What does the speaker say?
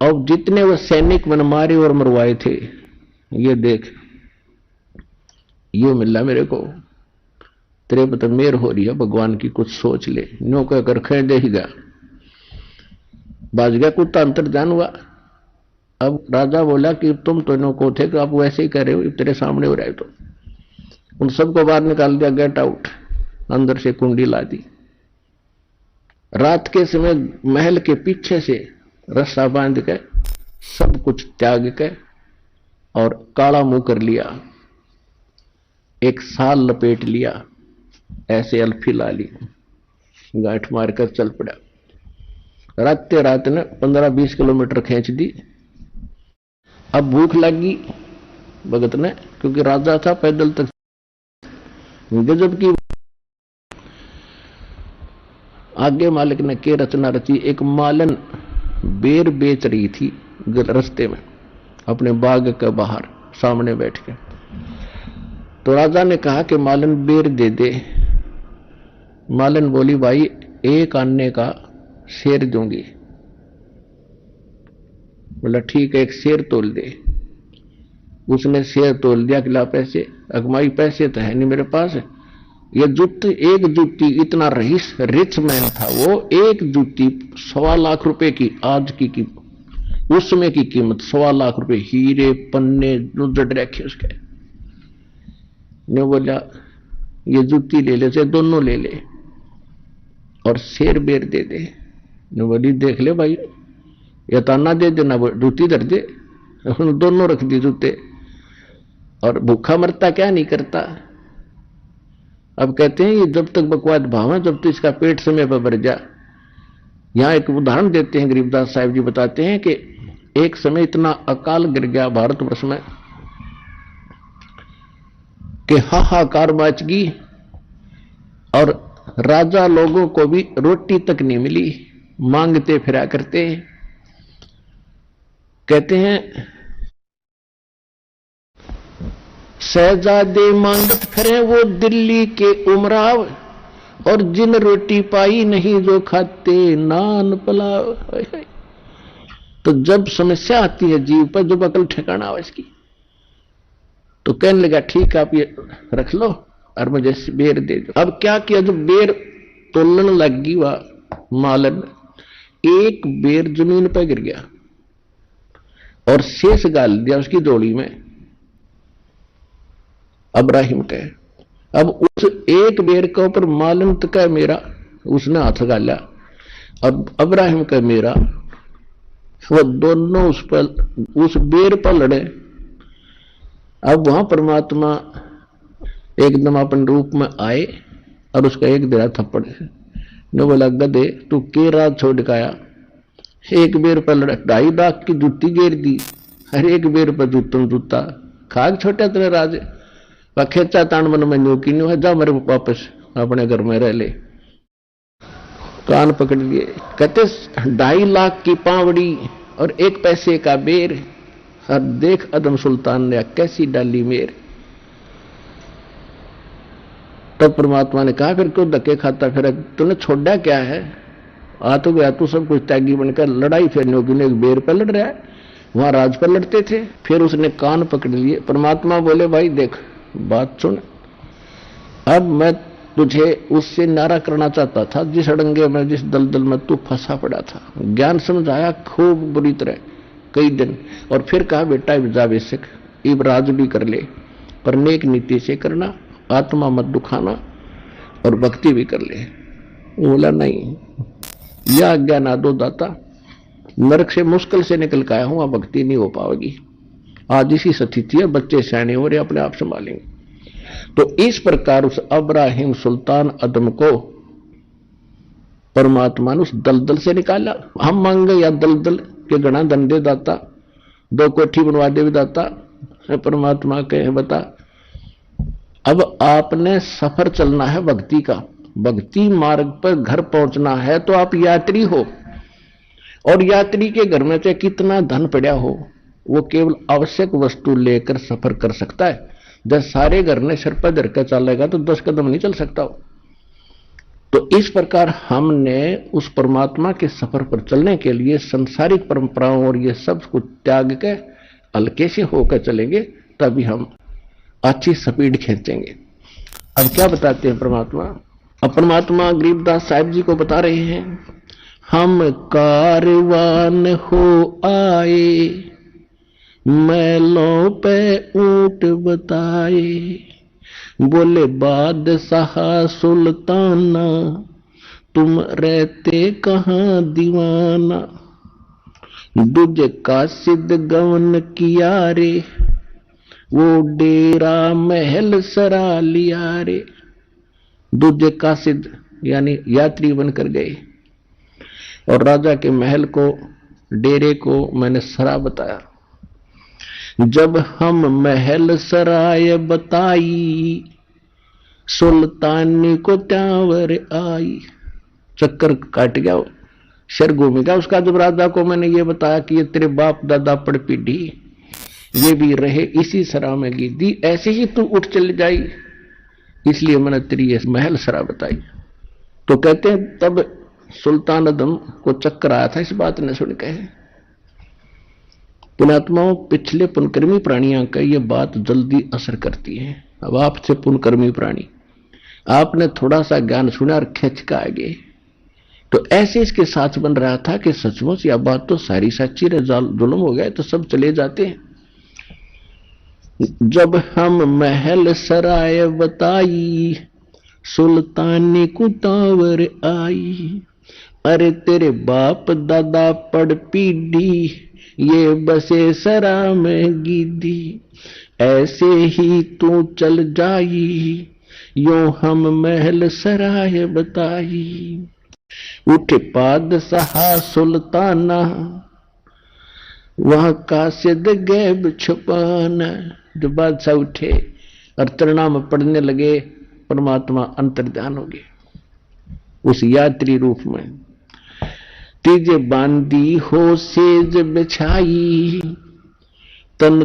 अब जितने वो सैनिक मन मारे और मरवाए थे, ये देख, यो मिला मेरे को, तेरे पर तो मेर हो रही है भगवान की, कुछ सोच ले। नो कहकर खे देगा, बाज गया कुत्ता, अंतर जान हुआ। अब राजा बोला कि तुम तो नो को थे कि आप वैसे ही कह रहे हो, तेरे सामने हो रहे। तो उन सबको बाहर निकाल दिया, गेट आउट, अंदर से कुंडी ला दी। रात के समय महल के पीछे से रस्सा बांध के सब कुछ त्याग के और काला मुंह कर लिया, एक साल लपेट लिया, ऐसे अल्फी ला ली, गांठ मारकर चल पड़ा। रात ने 15-20 किलोमीटर खींच दी। अब भूख लगी भगत ने, क्योंकि राजा था, पैदल तक गजब की। आगे मालिक ने के रचना रची, एक मालन बेर बेच रही थी रास्ते में अपने बाग के बाहर सामने बैठ के। तो राजा ने कहा कि मालन बेर दे दे। मालन बोली, भाई एक आने का शेर दूंगी। बोला ठीक है, एक शेर तोल दे। उसने शेर तोल दिया, खिला पैसे। अगमाई पैसे तो है नहीं मेरे पास। ये जूती, एक जूती, इतना रईस रिच मैन था वो, एक जूती 1.25 लाख रुपए की, आज की उस समय की कीमत 1.25 लाख रुपए, हीरे पन्ने जड़ रखे उसके। ने बोला ये जूती ले ले, से दोनों ले ले और शेर बेर दे दे। ने बोली देख ले भाई, या ताना दे देना, जूती धर दे। दोनों रख दी जूते, और भूखा मरता क्या नहीं करता। अब कहते हैं ये जब तक बकवाद भाव है, जब तक इसका पेट समय पर भर जा। यहां एक उदाहरण देते हैं, गरीबदास साहिब जी बताते हैं कि एक समय इतना अकाल गिर गया भारतवर्ष में कि हाहाकार मच गई, और राजा लोगों को भी रोटी तक नहीं मिली, मांगते फिरा करते। कहते हैं शहजादे मांगत फिरे वो दिल्ली के उमराव, और जिन रोटी पाई नहीं जो खाते नान पुलाव। तो जब समस्या आती है जीव पर, जब अकल ठिकाना हो इसकी, तो कहने लगा ठीक है आप ये रख लो और मुझे बेर दे दो। अब क्या किया, जब बेर तोलन लगी वह मालन, एक बेर जमीन पर गिर गया और शेष गाल दिया उसकी जोड़ी में अब्राहिम के। अब उस एक बेर के ऊपर मालन का मेरा उसने हाथ गाला, अब अब्राहिम का मेरा, वो दोनों उस बेर पर लड़े। अब वहां परमात्मा एकदम अपन रूप में आए और उसका एक दिला थप्पड़ ने बोला, गधे तू के राज छोड़ गया, एक बेर पर लड़ा, 2.5 लाख की जूती घेर दी, हर एक बेर पर जूतन जूता, खाग छोटा तेरे राज, खेचा तान मन में न्यू की न्यू है, जा मेरे वापस अपने घर में रह ले। कान पकड़ लिए, कहते 2.5 लाख की पावड़ी और 1 पैसे का बेर, और देख अदम सुल्तान ने कैसी डाली मेर। तब परमात्मा ने कहा, फिर क्यों धक्के खाता फिर, तूने छोड़ा क्या है, आ तो गया तू सब कुछ त्यागी बनकर, लड़ाई फिर एक बेर पर लड़ रहा है, वहां राज पर लड़ते थे। फिर उसने कान पकड़ लिए। परमात्मा बोले, भाई देख बात सुन, अब मैं तुझे उससे नारा करना चाहता था जिस अड़ंगे में, जिस दलदल में तू फंसा पड़ा था। ज्ञान समझाया खूब बुरी तरह कई दिन, और फिर कहा बेटा जा बेशक इब राज भी कर ले, पर नेक नीति से करना, आत्मा मत दुखाना, और भक्ति भी कर ले। बोला नहीं, यह आज्ञा ना दो दाता, नरक से मुश्किल से निकल के आया हूं, अब भक्ति नहीं हो पाएगी। आज इसी स्थिति है, बच्चे सयाने हो रहे, अपने आप संभालेंगे। तो इस प्रकार उस अब्राहिम सुल्तान अदम को परमात्मा ने उस दलदल से निकाला। हम मांगे या दलदल के गणा दंडे दाता, 2 कोठी बनवा दे दाता, परमात्मा कहे बता अब आपने सफर चलना है भक्ति का, भक्ति मार्ग पर घर पहुंचना है, तो आप यात्री हो, और यात्री के घर में चाहे कितना धन पड़ा हो, वो केवल आवश्यक वस्तु लेकर सफर कर सकता है। जब सारे घर ने सिर पर धर कर चलेगा तो 10 कदम नहीं चल सकता हो। तो इस प्रकार हमने उस परमात्मा के सफर पर चलने के लिए संसारिक परंपराओं और ये सब कुछ त्याग के हल्के से होकर चलेंगे, तभी हम अच्छी स्पीड खींचेंगे। अब क्या बताते हैं परमात्मा? अब परमात्मा गरीबदास साहिब जी को बता रहे हैं, हम कारवान हो आए, मैलों पे ऊंट बताए, बोले बादशाह सुल्ताना, तुम रहते कहां दीवाना, दूजे का सिद्ध गवन किया रे, वो डेरा महल सरा लिया रे। दूजे का सिद्ध यानी यात्री बनकर गए और राजा के महल को, डेरे को मैंने सरा बताया। जब हम महल सराय बताई, सुल्तानी को त्यावर आई। चक्कर काट गया, सिर घूम गया उसका। जब राजा को मैंने ये बताया कि ये तेरे बाप दादा पड़ पीढ़ी ये भी रहे इसी सरा में गिद्दी, ऐसे ही तू उठ चली जाई, इसलिए मैंने तेरी ये महल सरा बताई। तो कहते हैं तब सुल्तान अदम को चक्कर आया था इस बात ने सुन के। पुण्यात्माओं, पिछले पुनकर्मी प्राणियों का ये बात जल्दी असर करती है। अब आपसे पुनकर्मी प्राणी, आपने थोड़ा सा ज्ञान सुना और खिंच का आगे, तो ऐसे इसके साथ बन रहा था कि सचमुच यह बात तो सारी सच्ची है, जुल्म हो गए तो सब चले जाते हैं। जब हम महल सराय बताई, सुल्तानी कुटावर आई, अरे तेरे बाप दादा पड़ पीढ़ी, ये बसे सरा में गिद्दी, ऐसे ही तू चल जाई, यो हम महल सराय बताई। उठे बादशाह सुल्ताना, वहां का सिद्ध गैब छुपाना। जो बादशाह उठे और तृणाम पढ़ने लगे, परमात्मा अंतर्ध्यान हो गए उस यात्री रूप में। तीजे बांदी हो सेज बिछाई, तन